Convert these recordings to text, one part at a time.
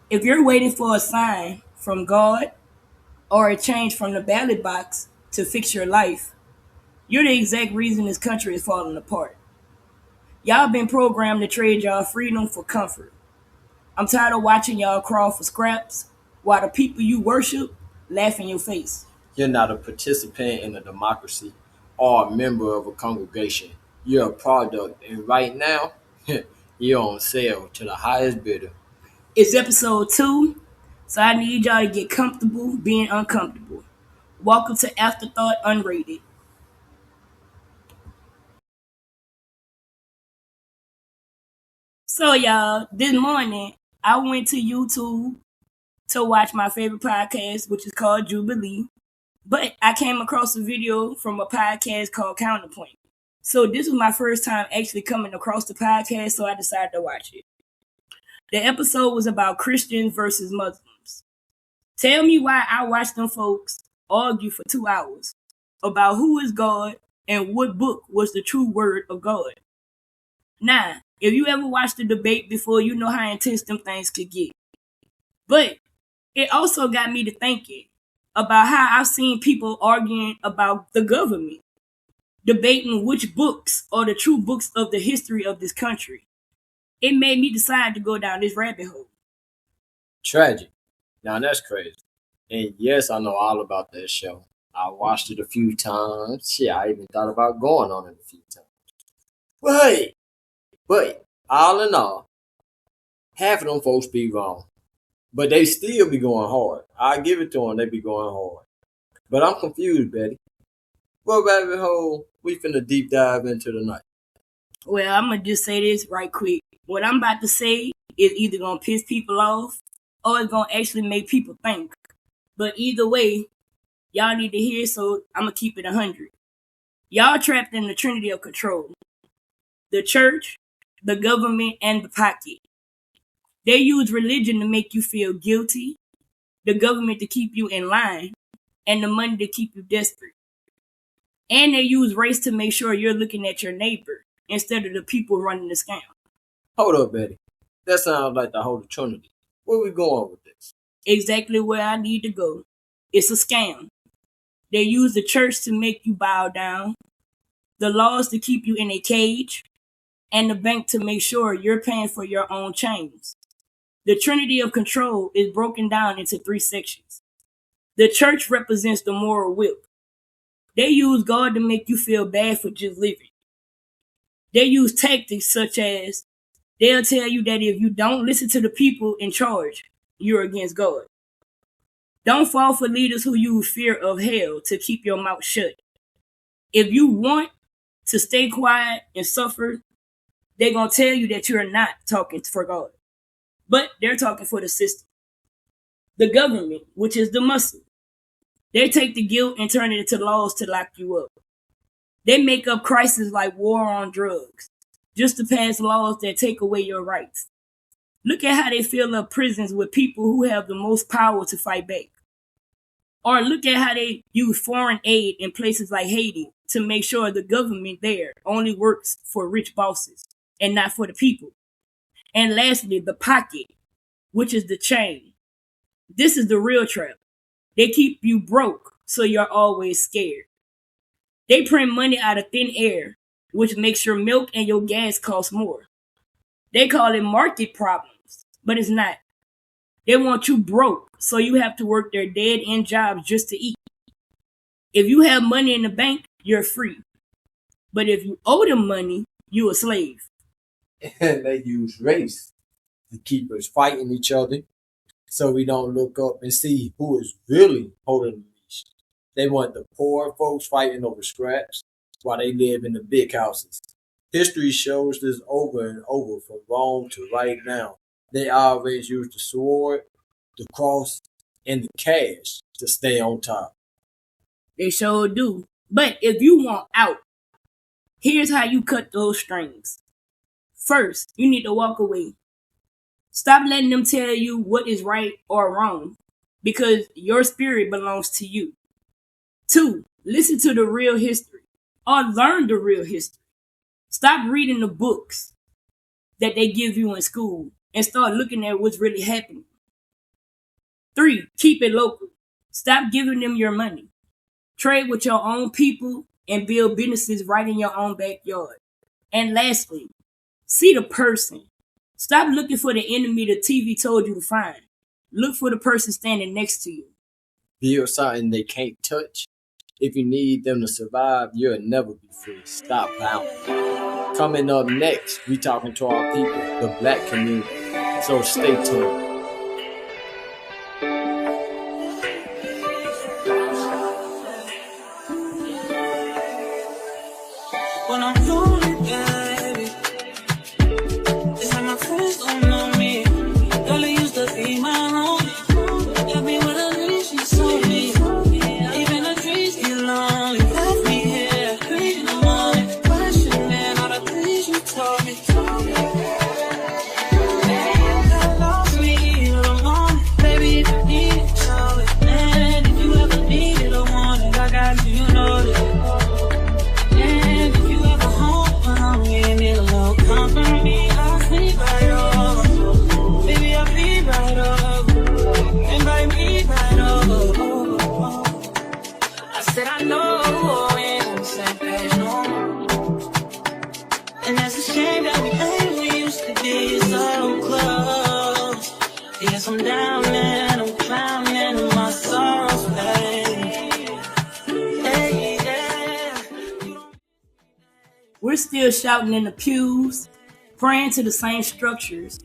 If you're waiting for a sign from God or a change from the ballot box to fix your life, you're the exact reason this country is falling apart. Y'all been programmed to trade y'all freedom for comfort. I'm tired of watching y'all crawl for scraps while the people you worship laugh in your face. You're not a participant in a democracy or a member of a congregation. You're a product, and right now, you're on sale to the highest bidder. It's episode 2, so I need y'all to get comfortable being uncomfortable. Welcome to Afterthought Unrated. So, y'all, this morning I went to YouTube to watch my favorite podcast, which is called Jubilee. But I came across a video from a podcast called Counterpoint. So this was my first time actually coming across the podcast, so I decided to watch it. The episode was about Christians versus Muslims. Tell me why I watched them folks argue for 2 hours about who is God and what book was the true word of God. Now, if you ever watched the debate before, you know how intense them things could get. But it also got me to thinking about how I've seen people arguing about the government, debating which books are the true books of the history of this country. It made me decide to go down this rabbit hole. Tragic. Now that's crazy. And yes, I know all about that show. I watched it a few times. Shit, I even thought about going on it a few times. But all in all, half of them folks be wrong. But they still be going hard. I give it to them, they be going hard. But I'm confused, Betty. What rabbit hole we finna deep dive into tonight? Well, I'm going to just say this right quick. What I'm about to say is either going to piss people off or it's going to actually make people think. But either way, y'all need to hear, so I'm going to keep it 100. Y'all trapped in the Trinity of Control. The church, the government, and the pocket. They use religion to make you feel guilty, the government to keep you in line, and the money to keep you desperate. And they use race to make sure you're looking at your neighbor instead of the people running the scam. Hold up, Betty. That sounds like the Holy Trinity. Where we going with this? Exactly where I need to go. It's a scam. They use the church to make you bow down, the laws to keep you in a cage, and the bank to make sure you're paying for your own chains. The Trinity of Control is broken down into 3 sections. The church represents the moral whip. They use God to make you feel bad for just living. They use tactics such as they'll tell you that if you don't listen to the people in charge, you're against God. Don't fall for leaders who use fear of hell to keep your mouth shut. If you want to stay quiet and suffer, they're going to tell you that you're not talking for God, but they're talking for the system. The government, which is the muscle, they take the guilt and turn it into laws to lock you up. They make up crises like war on drugs, just to pass laws that take away your rights. Look at how they fill up prisons with people who have the most power to fight back. Or look at how they use foreign aid in places like Haiti to make sure the government there only works for rich bosses and not for the people. And lastly, the pocket, which is the chain. This is the real trap. They keep you broke, so you're always scared. They print money out of thin air, which makes your milk and your gas cost more. They call it market problems, but it's not. They want you broke, so you have to work their dead end jobs just to eat. If you have money in the bank, you're free. But if you owe them money, you're a slave. And they use race to keep us fighting each other so we don't look up and see who is really holding the leash. They want the poor folks fighting over scraps while they live in the big houses. History shows this over and over from Rome to right now. They always use the sword, the cross, and the cash to stay on top. They sure do. But if you want out, here's how you cut those strings. First, you need to walk away. Stop letting them tell you what is right or wrong, because your spirit belongs to you. 2, listen to the real history or learn the real history. Stop reading the books that they give you in school and start looking at what's really happening. 3, keep it local. Stop giving them your money. Trade with your own people and build businesses right in your own backyard. And lastly, see the person. Stop looking for the enemy the TV told you to find. Look for the person standing next to you. Build something they can't touch. If you need them to survive, you'll never be free. Stop bound. Coming up next, we talking to our people, the black community. So stay tuned. When I'm lonely, baby, it's like my friends don't know me. Girl, it used to be my lonely. Got me with a leash, she sold me. Even the trees get lonely. Left me here, 3 in the morning, questioning all the things you told me. That lost me in the morning. Baby, if you need it, tell it. And if you ever need it or want it, I got you, you know that. Company, I'll sleep right over. Baby, I'll be right over. Invite me right over. I said I know we ain't on the same page no more. And that's a shame that we ain't we used to be so close. Yes, I'm down and I'm clowning in my sorrows, baby. Hey, yeah. We're still shouting in the pews, praying to the same structures,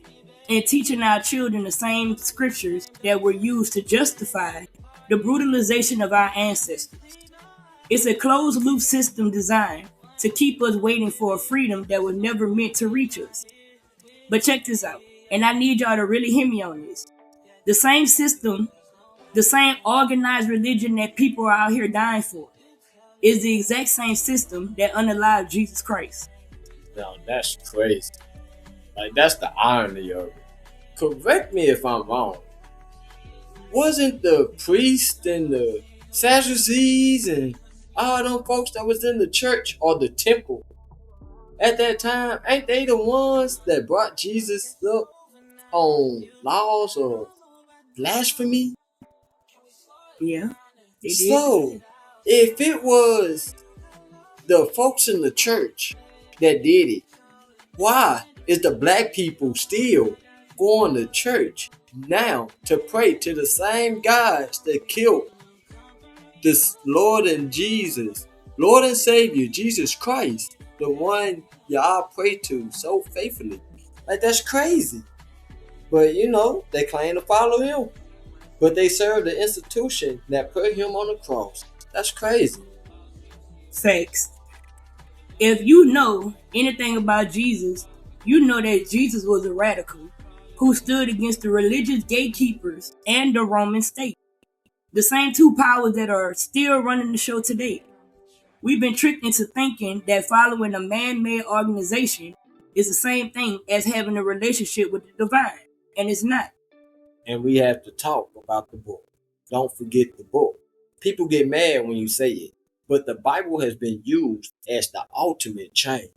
and teaching our children the same scriptures that were used to justify the brutalization of our ancestors. It's a closed-loop system designed to keep us waiting for a freedom that was never meant to reach us. But check this out, and I need y'all to really hear me on this. The same system, the same organized religion that people are out here dying for, is the exact same system that unalived Jesus Christ. Now that's crazy. Like, that's the irony of it. Correct me if I'm wrong. Wasn't the priest and the Sadducees and all them folks that was in the church or the temple at that time, ain't they the ones that brought Jesus up on laws of blasphemy? Yeah, they did. So, if it was the folks in the church that did it, why is the black people still going to church now to pray to the same gods that killed this Lord and Jesus, Lord and Savior, Jesus Christ, the one y'all pray to so faithfully? Like, that's crazy. But you know, they claim to follow him, but they serve the institution that put him on the cross. That's crazy. Facts. If you know anything about Jesus, you know that Jesus was a radical who stood against the religious gatekeepers and the Roman state. The same two powers that are still running the show today. We've been tricked into thinking that following a man-made organization is the same thing as having a relationship with the divine, and it's not. And we have to talk about the book. Don't forget the book. People get mad when you say it, but the Bible has been used as the ultimate change.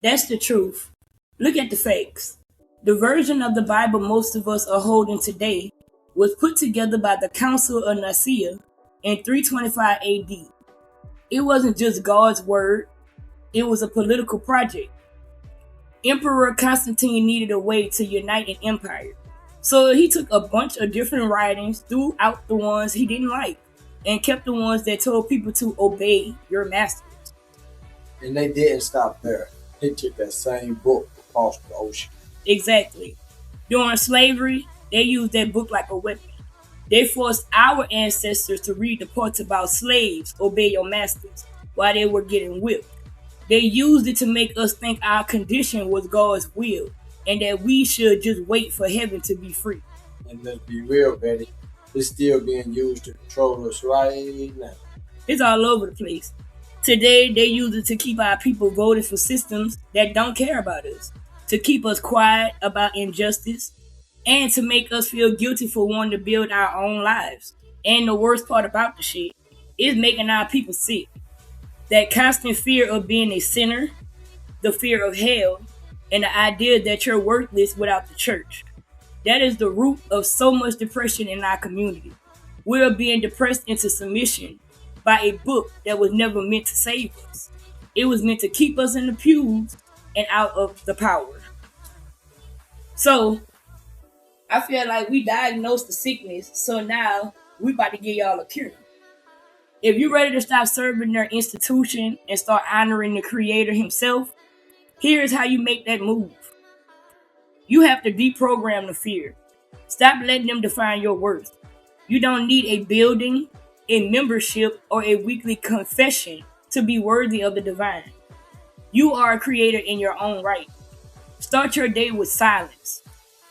That's the truth. Look at the facts. The version of the Bible most of us are holding today was put together by the Council of Nicaea in 325 AD. It wasn't just God's word, it was a political project. Emperor Constantine needed a way to unite an empire. So he took a bunch of different writings, threw out the ones he didn't like, and kept the ones that told people to obey your masters. And they didn't stop there. They took that same book across the ocean. Exactly. During slavery, they used that book like a weapon. They forced our ancestors to read the parts about slaves, obey your masters, while they were getting whipped. They used it to make us think our condition was God's will, and that we should just wait for heaven to be free. And let's be real, Betty, it's still being used to control us right now. It's all over the place. Today, they use it to keep our people voting for systems that don't care about us, to keep us quiet about injustice, and to make us feel guilty for wanting to build our own lives. And the worst part about the shit is making our people sick. That constant fear of being a sinner, the fear of hell, and the idea that you're worthless without the church. That is the root of so much depression in our community. We are being depressed into submission by a book that was never meant to save us. It was meant to keep us in the pews and out of the power. So I feel like we diagnosed the sickness, so now we about to give y'all a cure. If you're ready to stop serving their institution and start honoring the creator himself, here's how you make that move. You have to deprogram the fear. Stop letting them define your worth. You don't need a building, a membership, or a weekly confession to be worthy of the divine. You are a creator in your own right. Start your day with silence,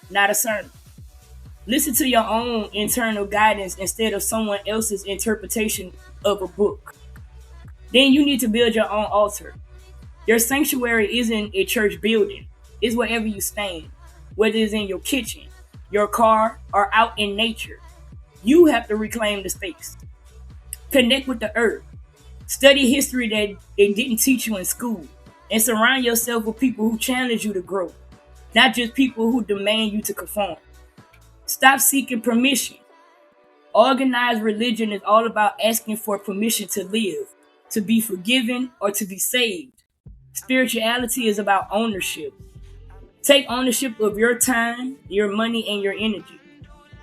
not a sermon. Listen to your own internal guidance instead of someone else's interpretation of a book. Then you need to build your own altar. Your sanctuary isn't a church building. It's wherever you stand, whether it's in your kitchen, your car, or out in nature. You have to reclaim the space. Connect with the earth. Study history that they didn't teach you in school. And surround yourself with people who challenge you to grow, not just people who demand you to conform. Stop seeking permission. Organized religion is all about asking for permission to live, to be forgiven, or to be saved. Spirituality is about ownership. Take ownership of your time, your money, and your energy.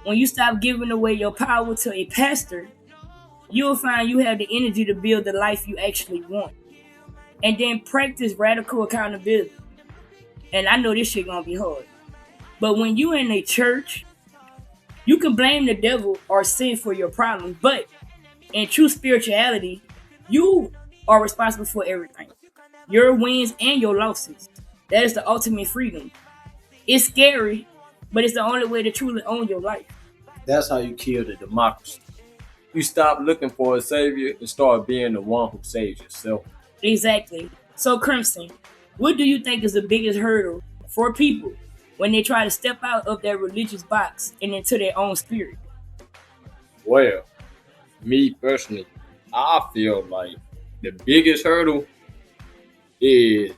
When you stop giving away your power to a pastor, you'll find you have the energy to build the life you actually want. And then practice radical accountability. And I know this shit gonna be hard. But when you in a church, you can blame the devil or sin for your problems. But in true spirituality, you are responsible for everything. Your wins and your losses. That is the ultimate freedom. It's scary, but it's the only way to truly own your life. That's how you kill the democracy. You stop looking for a savior and start being the one who saves yourself. Exactly. So, Crimson, what do you think is the biggest hurdle for people when they try to step out of their religious box and into their own spirit? Well, me personally, I feel like the biggest hurdle is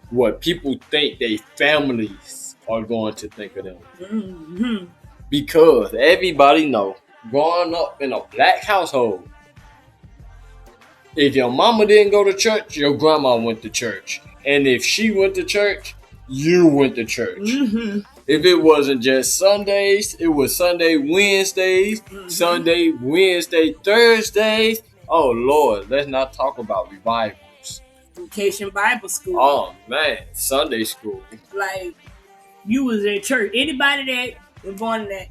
what people think their families are going to think of them. Mm-hmm. Because everybody know, growing up in a black household, if your mama didn't go to church, your grandma went to church. And if she went to church, you went to church. Mm-hmm. If it wasn't just Sundays, it was Sunday, Wednesdays, Sunday, Wednesday, Thursdays. Oh, Lord, let's not talk about revivals. Vacation Bible School. Oh, man, Sunday school. Like, you was in church. Anybody that was born in the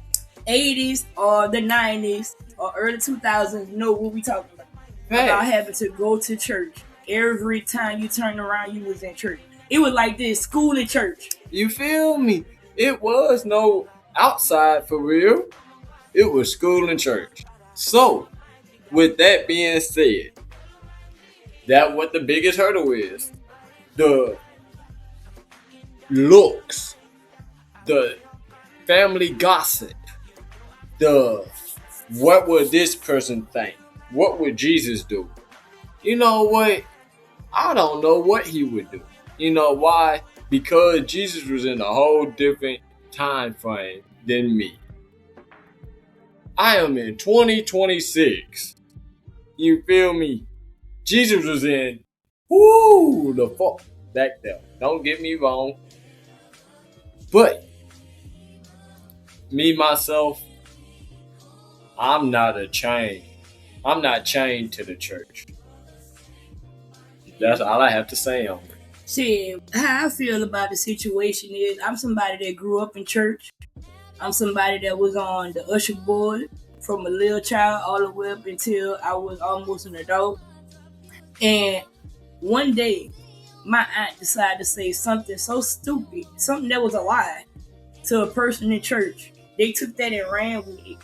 80s or the 90s or early 2000s know what we talking about. Hey. About having to go to church. Every time you turned around, you was in church. It was like this, school and church. You feel me? It was no outside for real. It was school and church. So, with that being said, that's what the biggest hurdle is. The looks, the family gossip, the what would this person think? What would Jesus do? You know what? I don't know what he would do. You know why? Because Jesus was in a whole different time frame than me. I am in 2026. You feel me? Jesus was in, the fuck back there. Don't get me wrong. But, me, myself, I'm not chained to the church. That's all I have to say on it. See, how I feel about the situation is I'm somebody that grew up in church. I'm somebody that was on the usher board from a little child all the way up until I was almost an adult. And one day, my aunt decided to say something so stupid, something that was a lie, to a person in church. They took that and ran with it.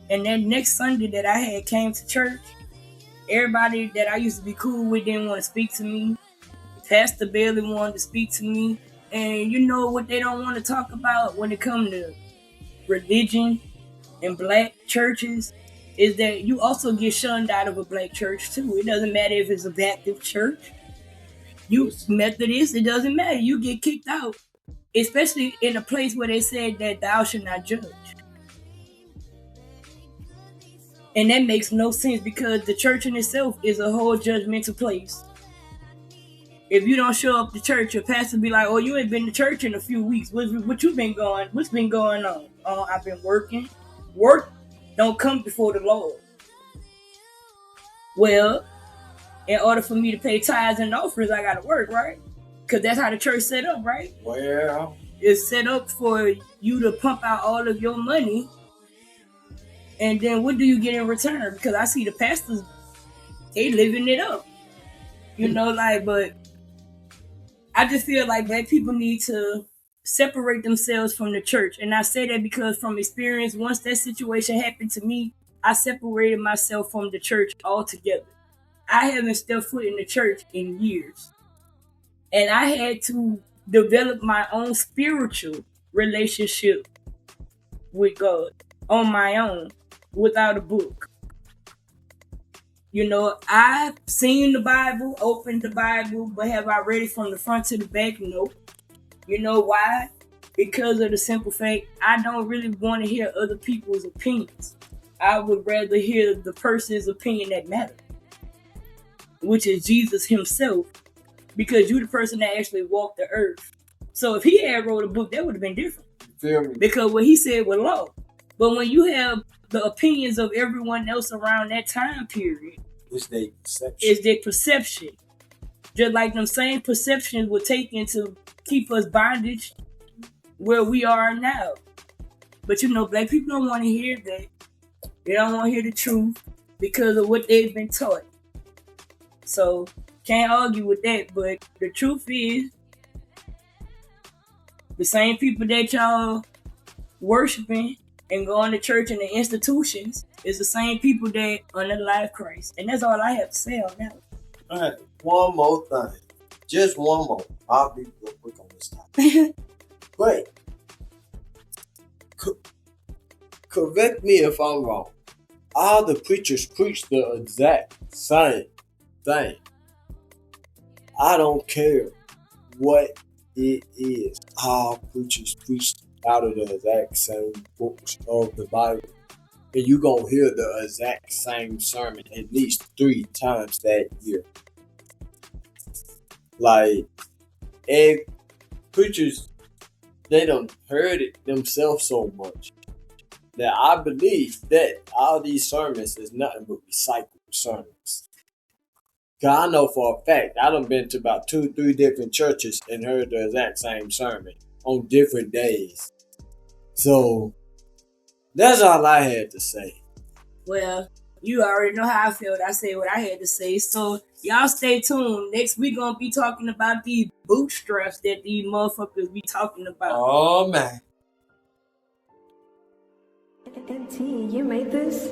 And that next Sunday that I had came to church, everybody that I used to be cool with didn't want to speak to me. Pastor barely wanted to speak to me. And you know what they don't want to talk about when it comes to religion and black churches is that you also get shunned out of a black church too. It doesn't matter if it's a Baptist church. You Methodist, it doesn't matter. You get kicked out especially in a place where they said that thou should not judge. And that makes no sense because the church in itself is a whole judgmental place. If you don't show up to church, your pastor be like, "Oh, you ain't been to church in a few weeks. What's been going on?" "Oh, I've been working." Work don't come before the Lord. Well, in order for me to pay tithes and offerings, I gotta work, right? Because that's how the church set up, right? Well, It's set up for you to pump out all of your money, and then what do you get in return? Because I see the pastors, they living it up, but I just feel like black people need to separate themselves from the church. And I say that because from experience, once that situation happened to me, I separated myself from the church altogether. I haven't stepped foot in the church in years. And I had to develop my own spiritual relationship with God on my own without a book. I've seen the Bible, opened the Bible, but have I read it from the front to the back? No. You know why? Because of the simple fact, I don't really want to hear other people's opinions. I would rather hear the person's opinion that matters, which is Jesus himself, because you're the person that actually walked the earth. So if he had wrote a book, that would have been different. You feel me? Because what he said was law. But when you have the opinions of everyone else around that time period, it's their perception. It's their perception. Just like them same perceptions were taken to keep us bondage where we are now. But black people don't want to hear that. They don't want to hear the truth because of what they've been taught. So, can't argue with that. But the truth is, the same people that y'all worshiping and going to church and the institutions is the same people that unalive Christ. And that's all I have to say on that. All right, one more thing. Just one more. I'll be real quick on this topic. But, correct me if I'm wrong. All the preachers preach the exact same thing. I don't care what it is. All preachers preach out of the exact same books of the Bible. And you're going to hear the exact same sermon at least 3 times that year. Like, and preachers, they done heard it themselves so much that I believe that all these sermons is nothing but recycled sermons. Cause I know for a fact, I done been to about 2-3 different churches and heard the exact same sermon on different days. So, that's all I had to say. Well, you already know how I felt. I said what I had to say. So, y'all stay tuned. Next, we gonna be talking about these bootstraps that these motherfuckers be talking about. Oh, man. NT, you made this?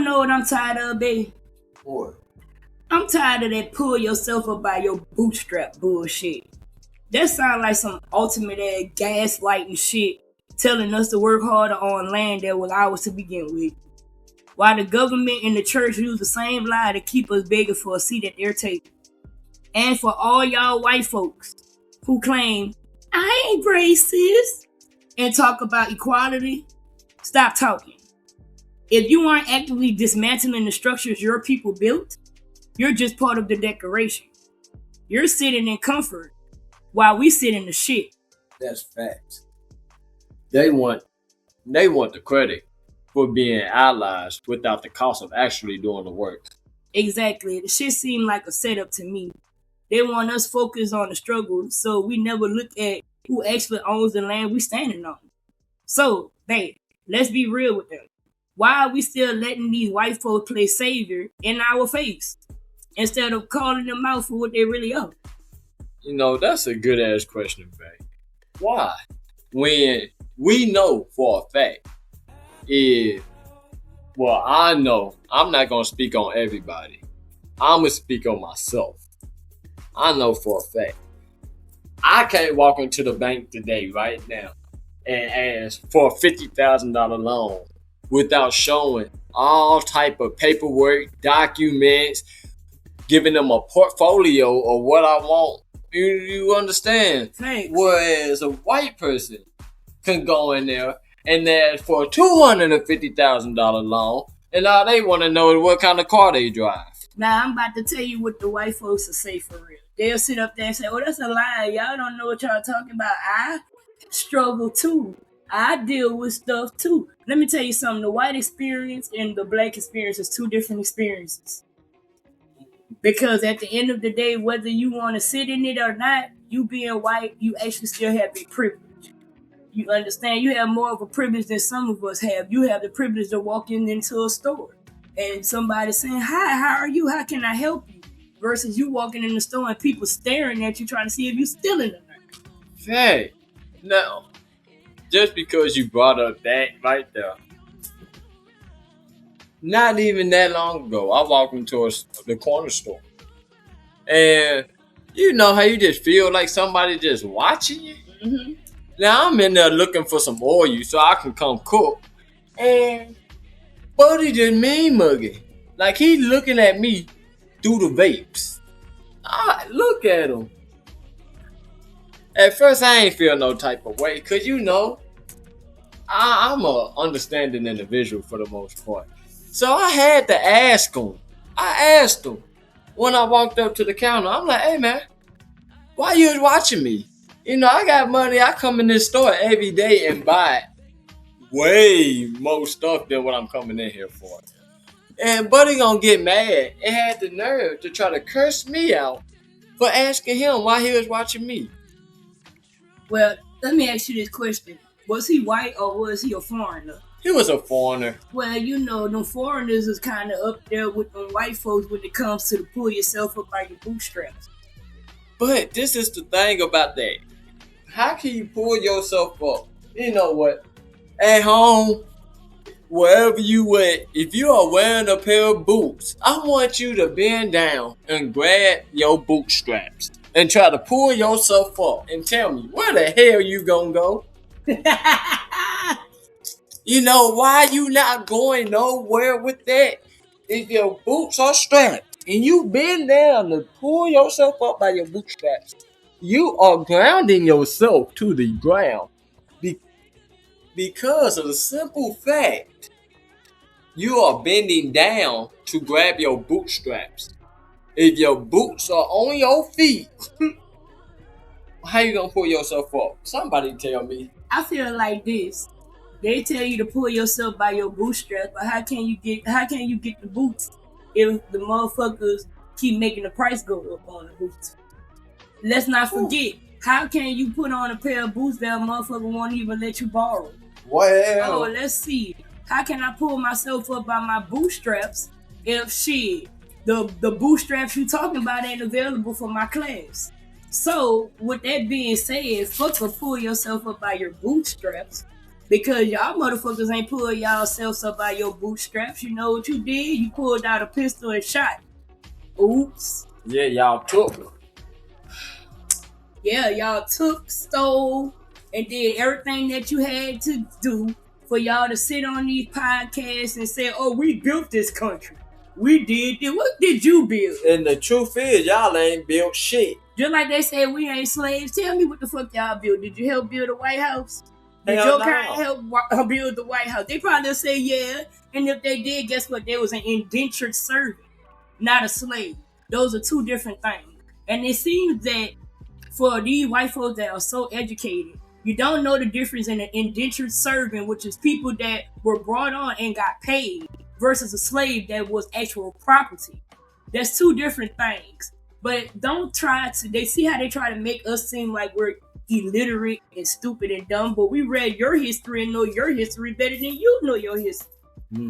Know what I'm tired of, babe? What? I'm tired of that pull yourself up by your bootstrap bullshit. That sounds like some ultimate ass gaslighting shit, telling us to work harder on land that was ours to begin with. While the government and the church use the same lie to keep us begging for a seat at their table. And for all y'all white folks who claim, I ain't racist, and talk about equality, stop talking. If you aren't actively dismantling the structures your people built, you're just part of the decoration. You're sitting in comfort while we sit in the shit. That's facts. They want the credit for being allies without the cost of actually doing the work. Exactly. The shit seemed like a setup to me. They want us focused on the struggle, so we never look at who actually owns the land we standing on. So, let's be real with them. Why are we still letting these white folks play savior in our face instead of calling them out for what they really are? You know, that's a good ass question, Faye. Why? When we know for a fact, I know, I'm not going to speak on everybody. I'm going to speak on myself. I know for a fact. I can't walk into the bank today, right now, and ask for a $50,000 loan without showing all type of paperwork, documents, giving them a portfolio of what I want. You understand? Thanks. Whereas a white person can go in there and ask for a $250,000 loan, and all they want to know is what kind of car they drive. Now, I'm about to tell you what the white folks will say for real. They'll sit up there and say, oh, that's a lie. Y'all don't know what y'all talking about. I struggle too. I deal with stuff too. Let me tell you something. The white experience and the black experience is two different experiences. Because at the end of the day, whether you want to sit in it or not, you being white, you actually still have a privilege. You understand? You have more of a privilege than some of us have. You have the privilege of walking into a store and somebody saying, hi, how are you? How can I help you? Versus you walking in the store and people staring at you trying to see if you're stealing or not. Hey, now, just because you brought up that right there, not even that long ago, I walked into the corner store. And you know how you just feel like somebody just watching you? Mm-hmm. Now, I'm in there looking for some oil so I can come cook. And Buddy just mean mugging. Like he looking at me through the vapes. I look at him. At first, I ain't feel no type of way. Because, you know, I'm a understanding individual for the most part. So I had to ask him. I asked him when I walked up to the counter. I'm like, hey, man, why you watching me? You know, I got money. I come in this store every day and buy way more stuff than what I'm coming in here for. And Buddy gonna get mad and had the nerve to try to curse me out for asking him why he was watching me. Well, let me ask you this question. Was he white or was he a foreigner? He was a foreigner. Well, you know, them foreigners is kind of up there with them white folks when it comes to pull yourself up by your bootstraps. But this is the thing about that. How can you pull yourself up? You know what? At home, wherever you at, if you are wearing a pair of boots, I want you to bend down and grab your bootstraps and try to pull yourself up and tell me where the hell you gonna go? You know, why you not going nowhere with that? If your boots are strapped and you bend down to pull yourself up by your bootstraps, you are grounding yourself to the ground. Because of the simple fact, you are bending down to grab your bootstraps. If your boots are on your feet, how you gonna pull yourself up? Somebody tell me. I feel like this. They tell you to pull yourself by your bootstraps, but how can you get the boots if the motherfuckers keep making the price go up on the boots? Let's not forget, how can you put on a pair of boots that a motherfucker won't even let you borrow? Well, Oh, let's see. How can I pull myself up by my bootstraps if the bootstraps you talking about ain't available for my class? So, with that being said, fuck to pull yourself up by your bootstraps. Because y'all motherfuckers ain't pull y'all selves up by your bootstraps. You know what you did? You pulled out a pistol and shot. Oops. Yeah, y'all took. Yeah, y'all took, stole, and did everything that you had to do for y'all to sit on these podcasts and say, oh, we built this country. We did. What did you build? And the truth is, y'all ain't built shit. Just like they said we ain't slaves. Tell me what the fuck y'all built. Did you help build the White House? Did Hell your no. kind help build the White House? They probably say yeah. And if they did, guess what? They was an indentured servant, not a slave. Those are two different things. And it seems that for these white folks that are so educated, you don't know the difference in an indentured servant, which is people that were brought on and got paid, versus a slave that was actual property. That's two different things. But don't try to, they see how they try to make us seem like we're illiterate and stupid and dumb, but we read your history and know your history better than you know your history.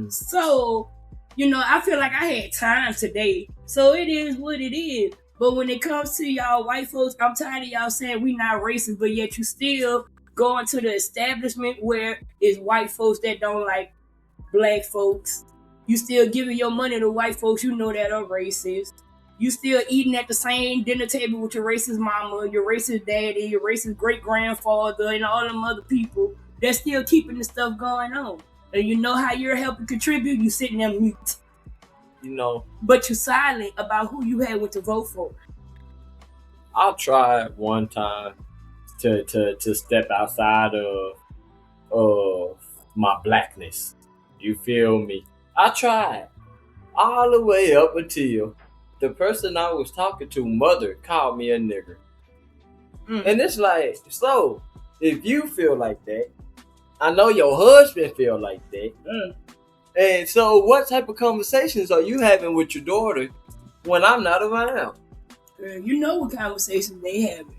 So, I feel like I had time today. So it is what it is. But when it comes to y'all white folks, I'm tired of y'all saying we not racist, but yet you still going to the establishment where it's white folks that don't like black folks. You still giving your money to white folks you know that are racist. You still eating at the same dinner table with your racist mama, your racist daddy, your racist great-grandfather, and all them other people. They're still keeping the stuff going on. And you know how you're helping contribute? You sitting there mute. But you're silent about who you had went to vote for. I tried one time to step outside of my blackness. You feel me? I tried all the way up until the person I was talking to, mother, called me a nigger. And it's like, so if you feel like that, I know your husband feel like that. And so what type of conversations are you having with your daughter when I'm not around? You know what conversations they having.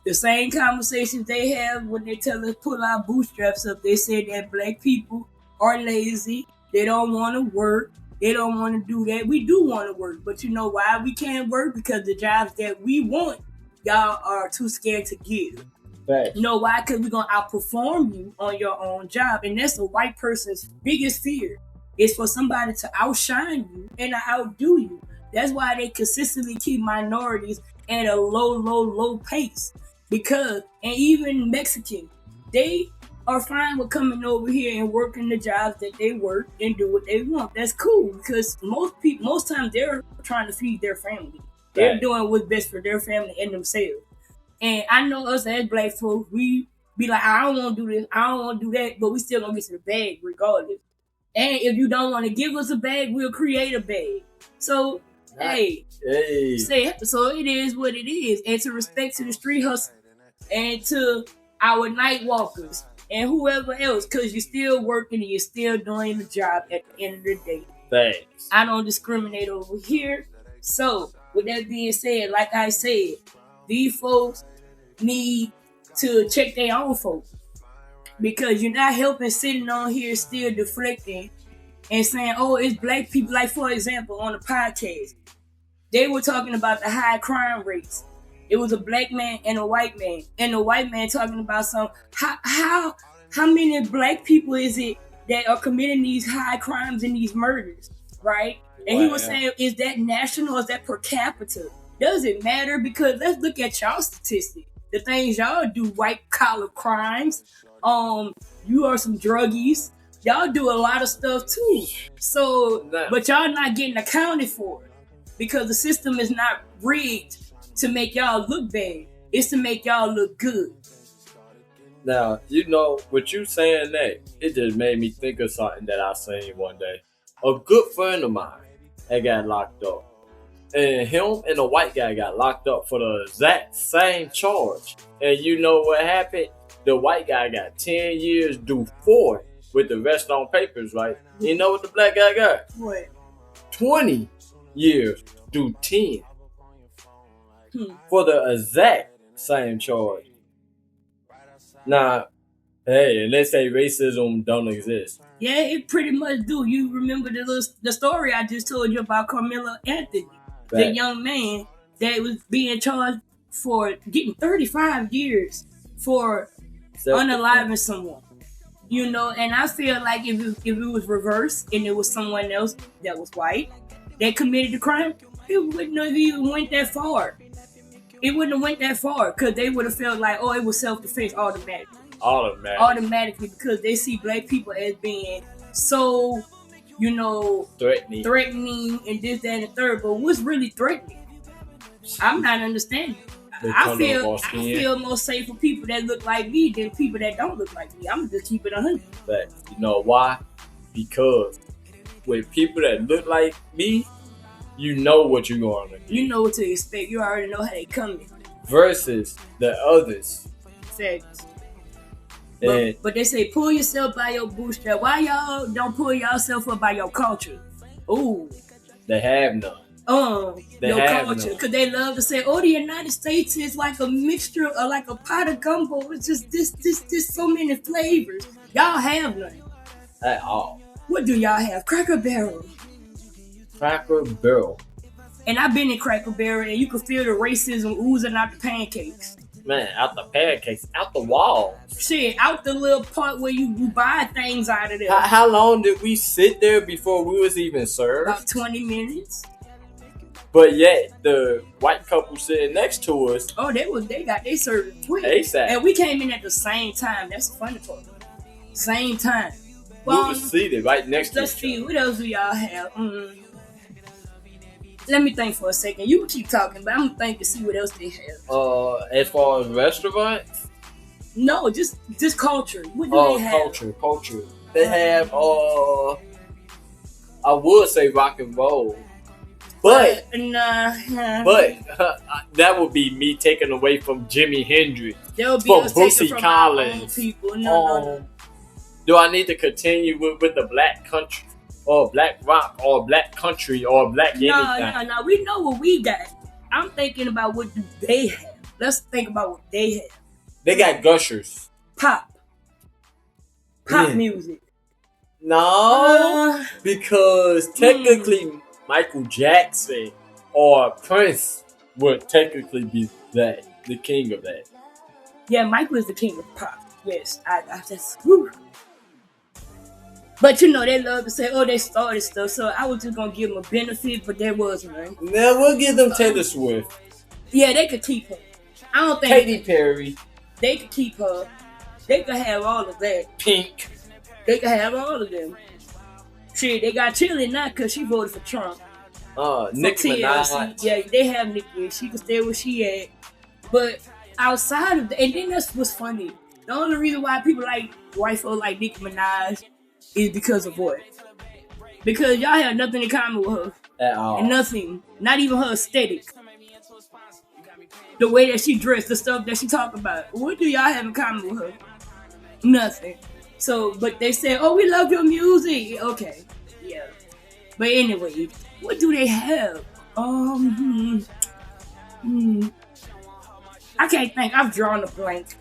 The same conversations they have when they tell us pull our bootstraps up. They say that black people are lazy. They don't want to work. They don't want to do that. We do want to work. But you know why we can't work? Because the jobs that we want, y'all are too scared to give. Right. You know why? Because we're going to outperform you on your own job. And that's a white person's biggest fear, is for somebody to outshine you and to outdo you. That's why they consistently keep minorities at a low pace. Because, and even Mexicans, they are fine with coming over here and working the jobs that they work and do what they want. That's cool, because most times they're trying to feed their family. They're Right. doing what's best for their family and themselves. And I know us as black folks, we be like, I don't want to do this, I don't want to do that, but we still gonna get to the bag regardless. And if you don't want to give us a bag, we'll create a bag. So, hey, so it is what it is. And to respect to the street hustle and to our night walkers and whoever else, because you're still working and you're still doing the job at the end of the day. Thanks. I don't discriminate over here. So, with that being said, like I said, these folks need to check their own folks, because you're not helping sitting on here still deflecting and saying, oh, it's black people. Like, for example, on the podcast, they were talking about the high crime rates. It was a black man and a white man, and the white man talking about how many black people is it that are committing these high crimes and these murders, right? And he was saying, is that national or is that per capita? Does it matter? Because let's look at y'all statistics. The things y'all do, white collar crimes. You are some druggies. Y'all do a lot of stuff too. So, but y'all not getting accounted for, because the system is not rigged to make y'all look bad. It's to make y'all look good. Now, what you saying that, it just made me think of something that I seen one day. A good friend of mine that got locked up. And him and a white guy got locked up for the exact same charge. And you know what happened? The white guy got 10 years, do 4 with the rest on papers, right? You know what the black guy got? What? 20 years, do 10. For the exact same charge. Now, hey, and they say racism don't exist. Yeah, it pretty much do. You remember the story I just told you about Carmelo Anthony, the young man that was being charged for getting 35 years for unaliving someone. And I feel like if it was reversed and it was someone else that was white that committed the crime, it wouldn't have even went that far. It wouldn't have went that far, because they would have felt like, oh, it was self-defense automatically, because they see black people as being so threatening and this, that, and the third. But what's really threatening? I'm not understanding. I feel more safe for people that look like me than people that don't look like me. I'm just keep it 100. But you know why? Because with people that look like me, you know what you're going to get. You know what to expect. You already know how they coming. Versus the others. Facts. But they say pull yourself by your bootstrap. Why y'all don't pull yourself up by your culture? Ooh. They have none. Your culture. Because they love to say, the United States is like a mixture or like a pot of gumbo. It's just this so many flavors. Y'all have none. At all. What do y'all have? Cracker Barrel. Cracker Barrel. And I've been in Cracker Barrel and you can feel the racism oozing out the pancakes. Man, out the pancakes, out the wall. Shit, out the little part where you buy things out of there. How long did we sit there before we was even served? About 20 minutes. But yet, the white couple sitting next to us. They served quick. ASAP. And we came in at the same time. That's the funny part. Same time. We were seated right next to each other. Let's see, what else do y'all have? Let me think for a second. You keep talking, but I'm gonna think to see what else they have. As far as restaurants? No, just culture. What do they have? Culture. They have I would say rock and roll. But that would be me taking away from Jimi Hendrix. There would be from us Bootsy taking from Collins. our own people. No. Do I need to continue with the black country or black rock or black country or black anything? No. We know what we got. I'm thinking about what do they have. Let's think about what they have. They got gushers. Pop music. No, because technically Michael Jackson or Prince would technically be the king of that. Yeah, Michael is the king of pop. Yes, I just. Whew. But they love to say, they started stuff. So I was just gonna give them a benefit, but there was none. Now we'll give them Taylor Swift. Yeah, they could keep her. I don't think Katy Perry. They could keep her. They could have all of that. Pink. They could have all of them. Shit, they got Chili now because she voted for Trump. Nicki Minaj. Yeah, they have Nicki. She can stay where she at. But outside of that, and then that's what's funny. The only reason why people like white folks like Nicki Minaj is because of what? Because y'all have nothing in common with her. At all. And nothing. Not even her aesthetic. The way that she dressed, the stuff that she talk about. What do y'all have in common with her? Nothing. So, but they say, we love your music. Okay. Yeah. But anyway, what do they have? I can't think. I've drawn a blank.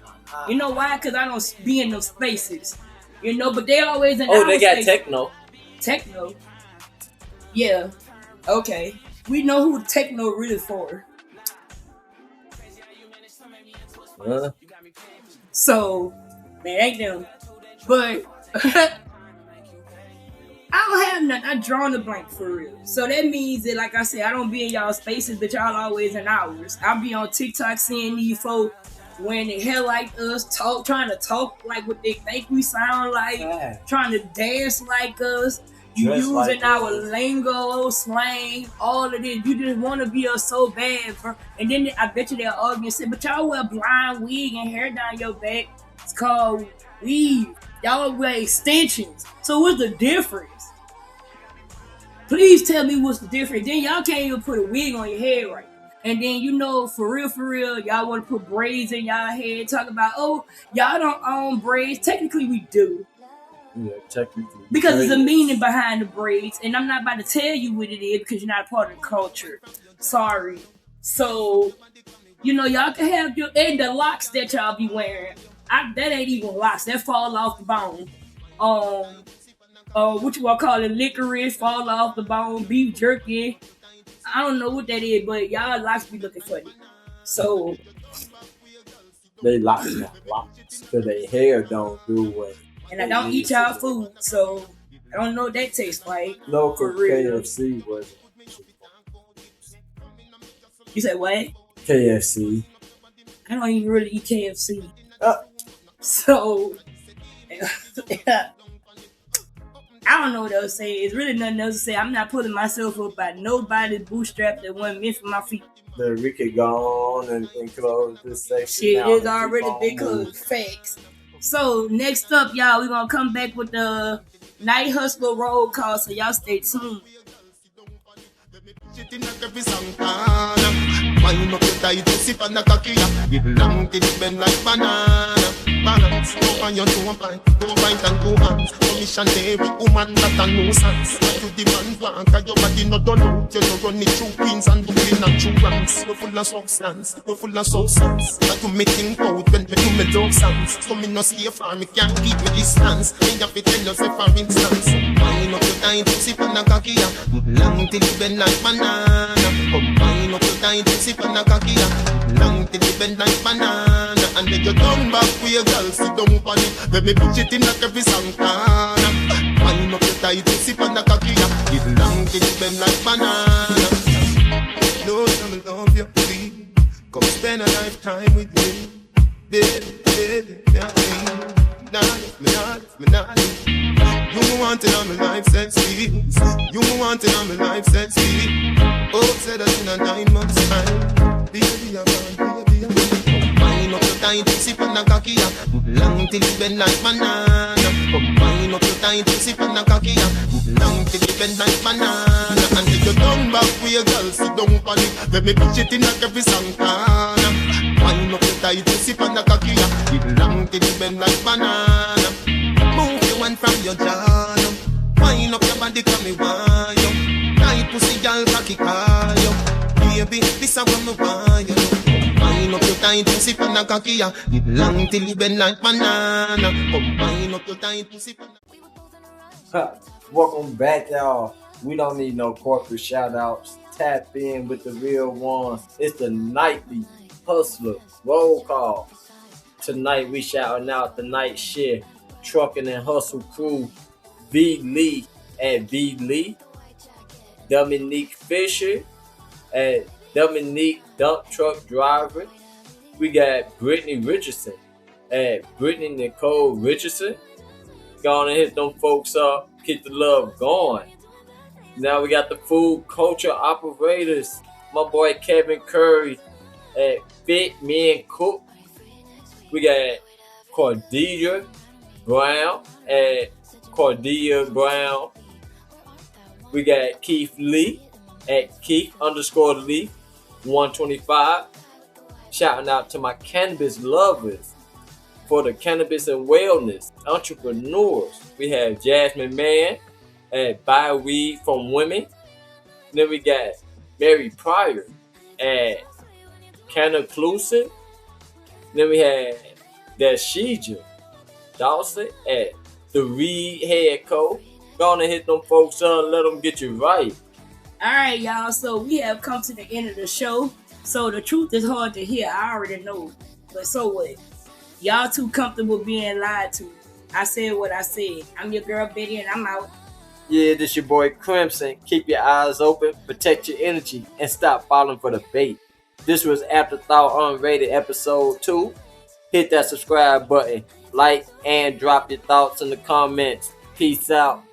You know why? Because I don't be in those spaces. But they always in they got spaces. techno. Techno? Yeah. Okay. We know who the techno really for. So, man, ain't them. But I don't have nothing. I drawn the blank for real. So that means that, like I said, I don't be in y'all spaces, but y'all always in ours. I'll be on TikTok seeing these folks wearing the hair like us, trying to talk like what they think we sound like, trying to dance like us. You using like our lingo, slang, all of this. You just want to be us so bad. And then I bet you they'll argue and say, but y'all wear blind wig and hair down your back. It's called weave. Y'all wear extensions. So what's the difference? Please tell me what's the difference. Then y'all can't even put a wig on your head right. And then, for real, y'all want to put braids in y'all head. Talk about, y'all don't own braids. Technically, we do. Yeah, technically. Because there's a meaning behind the braids. And I'm not about to tell you what it is because you're not a part of the culture. Sorry. So, y'all can have the locks that y'all be wearing. That ain't even locks. That fall off the bone. What you want to call it? Licorice, fall off the bone, beef jerky. I don't know what that is, but y'all locks be looking funny. So. They locks because their hair don't do what. And I don't eat y'all food, so I don't know what that tastes like. No, for KFC was. You said what? KFC. I don't even really eat KFC. So, I don't know what else to say. It's really nothing else to say. I'm not pulling myself up by nobody's bootstrap that wasn't meant for my feet. Then we could go on and close this section. Shit now is and already keep on big moving. close. Facts. So next up, y'all, we're gonna come back with the Night Hustler roll call. So y'all stay tuned. Shit in every song wine up your tight sip and a cocky. Give long till it bend like banana. Balance, go on your 2 pint, 2 pint and 2 hands. Missionary woman that a nuisance. You demand one, cause your body not done out. You don't run it through queens and Brooklyn and true ranks. You're full of substance, you're full of substance. That you me think out when me do me love songs. So me no stay far, me can't keep me distance. Me have to tell you say for instance. Wine up your tight sip and a cocky. Long till it bend like banana. Wine up your tight sip and a cocky. Long till it bend like banana. And then you turn back with your girl, sit down on it. Let me put it in like every song corner. Wine up your tight sip and a cocky. Give long till it bend like banana. No, I love you, please. Come spend a lifetime with me. Baby, baby, yeah, me not. You want it on my life, sexy. You want it on my life, sexy. Oh, said that in a 9 months time. Baby, I'm on, baby, I'm on. Wine up your tight, sip on a cocky. Long till it bend like banana. Wine up your tight, sip on a cocky. Long till it bend like banana. And then you turn back with your girl, sit down on it. Let me push it in like every song corner. Wine up your tight, sip on a cocky. Long till it bend like banana. Move your one from your jaw. Wine up your body, come me want you. Tight pussy, girl, cocky call you. Baby, this is what me want you. Wine up your tight pussy, pan a cocky. Long till you bend like banana. Come wine up your tight pussy, pan a... Welcome back, y'all. We don't need no corporate shout outs. Tap in with the real ones. It's the Nightly Hustler roll call. Tonight we shouting out the night shift trucking and hustle crew. V. Lee at V. Lee. Dominique Fisher at Dominique Dump Truck Driver. We got Brittany Richardson at Brittany Nicole Richardson. Go on and hit them folks up. Keep the love going. Now we got the food culture operators. My boy Kevin Curry at Fit Me and Cook. We got Cordelia Brown at Cordelia Brown. We got Keith Lee at Keith_Lee 125. Shouting out to my cannabis lovers for the cannabis and wellness entrepreneurs. We have Jasmine Mann at Buy Weed from Women. Then we got Mary Pryor at Canaclusive. Then we have Dashija Dawson at The Reed Head Co. Go on and hit them folks up, let them get you right. Alright, y'all, so we have come to the end of the show. So the truth is hard to hear, I already know. But so what? Y'all too comfortable being lied to. I said what I said. I'm your girl Betty and I'm out. Yeah, this your boy Crimson. Keep your eyes open, protect your energy, and stop falling for the bait. This was Afterthought Unrated episode 2. Hit that subscribe button, like, and drop your thoughts in the comments. Peace out.